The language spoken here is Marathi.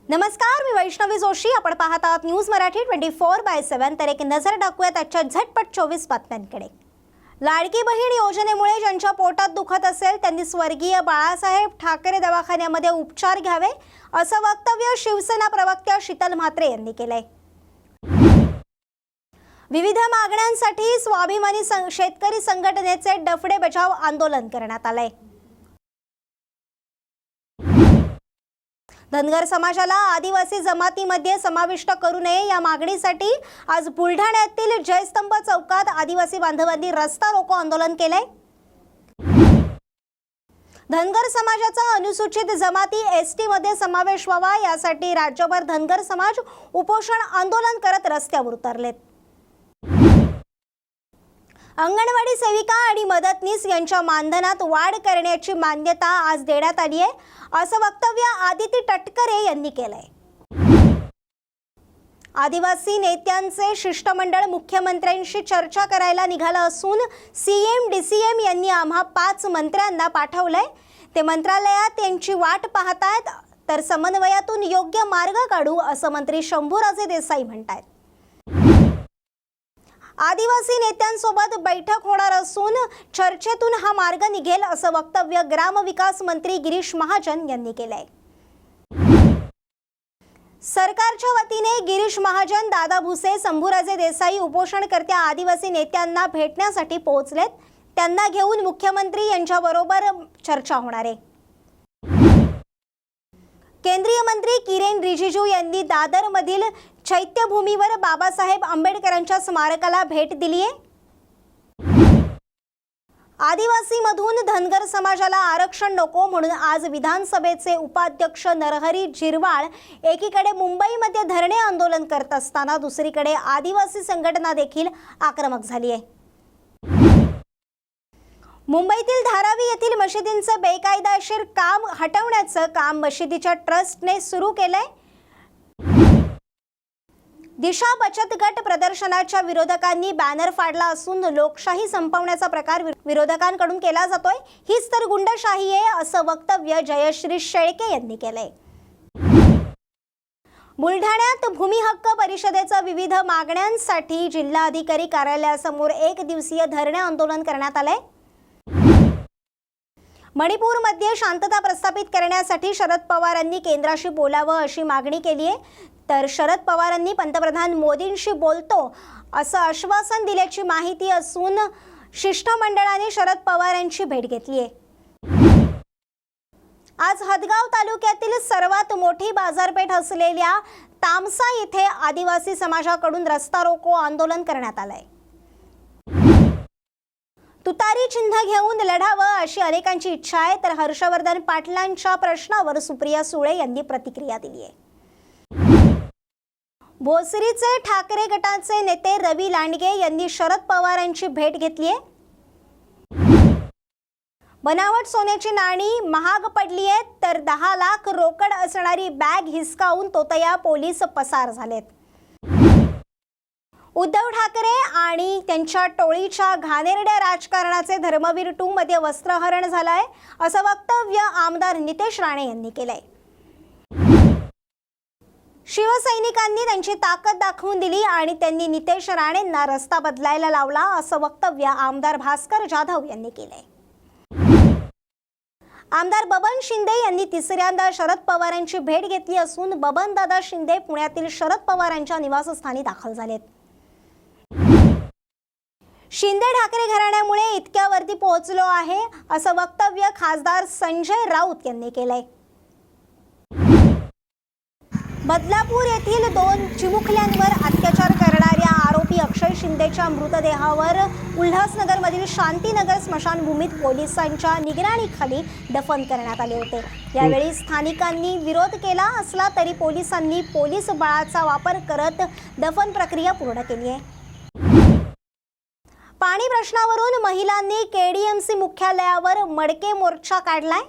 नमस्कार, मी वैष्णवी जोशी. आपण पाहत आहात न्यूज मराठी 24/7. तर एक नजर टाकूयात आजच्या झटपट 24 बातम्यांकडे. लाडकी बहीण योजनेमुळे ज्यांच्या पोटात दुखत असेल त्यांनी स्वर्गीय बाळासाहेब ठाकरे दवाखान्यामध्ये उपचार घ्यावे, असं वक्तव्य शिवसेना प्रवक्त्या शीतल म्हात्रे यांनी केलंय. विविध मागण्यांसाठी स्वाभिमानी शेतकरी संघटनेचे डफडे बचाव आंदोलन करण्यात आलंय. धनगर समाजाला आदिवासी जमातीमध्ये समाविष्ट करू नये या मागणीसाठी आज बुलढाण्यातील जयस्तंभ चौकात आदिवासी बांधवांनी रस्ता रोको आंदोलन केलंय. धनगर समाजाचा अनुसूचित जमाती एसटी मध्ये समावेश व्हावा यासाठी राज्यभर धनगर समाज उपोषण आंदोलन करत रस्त्यावर उतरलेत. अंगणवाडी सेविका आणि मदतनीस यांच्या मानधनात वाढ करण्याची मान्यता आज देण्यात आली आहे, असं वक्तव्य आदिती तटकरे यांनी केलंय. आदिवासी नेत्यांचे शिष्टमंडळ मुख्यमंत्र्यांशी चर्चा करायला निघालं असून सीएम डीसीएम यांनी आम्हा 5 मंत्र्यांना पाठवलंय. ते मंत्रालयात यांची वाट पाहतायत, तर समन्वयातून योग्य मार्ग काढू, असं मंत्री शंभूराजे देसाई म्हणतायत. आदिवासी नेत्यांसोबत बैठक होणार असून चर्चेतून हा मार्ग निघेल, असं वक्तव्य ग्रामविकास मंत्री गिरीश महाजन यांनी केलंय. सरकारच्या वतीने गिरीश महाजन, दादा भुसे, शंभूराजे देसाई उपोषणकर्त्या आदिवासी नेत्यांना भेटण्यासाठी पोहोचलेत. त्यांना घेऊन मुख्यमंत्री यांच्याबरोबर चर्चा होणार आहे. केंद्रीय मंत्री किरेन रिजिजू यांनी दादरमधील चैत्यभूमीवर बाबासाहेब आंबेडकरांच्या स्मारकाला भेट दिली आहे. आदिवासीमधून धनगर समाजाला आरक्षण नको म्हणून आज विधानसभेचे उपाध्यक्ष नरहरी झिरवाळ एकीकडे मुंबईमध्ये धरणे आंदोलन करत असताना दुसरीकडे आदिवासी संघटना देखील आक्रमक झाली आहे. मुंबईतील धारावी येथील मशिदींचं बेकायदेशीर काम हटवण्याचं काम मशिदीच्या ट्रस्टने सुरू केलंय. दिशा बचत गट प्रदर्शनाच्या विरोधकांनी बॅनर फाडला असून लोकशाही संपवण्याचा प्रकार विरोधकांकडून केला जातोय. हीच तर गुंडशाही आहे, असं वक्तव्य जयश्री शेळके यांनी केलंय. बुलढाण्यात भूमी हक्क परिषदेच्या विविध मागण्यांसाठी जिल्हाधिकारी कार्यालयासमोर 1 दिवसीय धरणे आंदोलन करण्यात आलंय. मणिपूरमध्ये शांतता प्रस्थापित करण्यासाठी शरद पवारांनी केंद्राशी बोलावं अशी मागणी केली आहे. तर शरद पवारांनी पंतप्रधान मोदींशी बोलतो असं आश्वासन दिल्याची माहिती असून शिष्टमंडळाने शरद पवारांची भेट घेतली आहे. आज हदगाव तालुक्यातील सर्वात मोठी बाजारपेठ असलेल्या तामसा येथे आदिवासी समाजाकडून रस्ता रोको आंदोलन करण्यात आलंय. तुतारी चिन्ह घेऊन लढावं अशी अनेकांची इच्छा आहे. तर हर्षवर्धन पाटलांच्या प्रश्नावर सुप्रिया सुळे यांनी प्रतिक्रिया दिली आहे. भोसरीचे ठाकरे गटाचे नेते रवी लांडगे यांनी शरद पवारांची भेट घेतली आहे. बनावट सोन्याची नाणी महाग पडली आहेत, तर 10 लाख रोकड असणारी बॅग हिसकावून तोतया पोलीस पसार झालेत. उद्धव ठाकरे आणि त्यांच्या टोळीच्या घाणेरड्या राजकारणाचे धर्मवीर 2 मध्ये वस्त्रहरण झालंय, असं वक्तव्य आमदार नितेश राणे यांनी केलंय. शिवसैनिकांनी त्यांची ताकद दाखवून दिली आणि त्यांनी नितेश राणेंना रस्ता बदलायला लावला, असं वक्तव्य आमदार भास्कर जाधव यांनी केलंय. आमदार बबन शिंदे यांनी तिसऱ्यांदा शरद पवारांची भेट घेतली असून बबनदादा शिंदे पुण्यातील शरद पवारांच्या निवासस्थानी दाखल झालेत. शिंदे ठाकरे घराण्यामुळे इतक्यावरती पोहोचलो आहे, असं वक्तव्य खासदार संजय राऊत यांनी केलंय. बदलापूर येथील 2 चिमुकल्यांवर अत्याचार करणाऱ्या आरोपी अक्षय शिंदेच्या मृतदेहावर उल्हासनगरमधील शांतीनगर स्मशानभूमीत पोलिसांच्या निगराणीखाली दफन करण्यात आले होते. यावेळी स्थानिकांनी विरोध केला असला तरी पोलिसांनी पोलीस बळाचा वापर करत दफन प्रक्रिया पूर्ण केली आहे. पाणी प्रश्नावरून महिलांनी केडीएमसी मुख्यालयावर मडके मोर्चा काढलाय.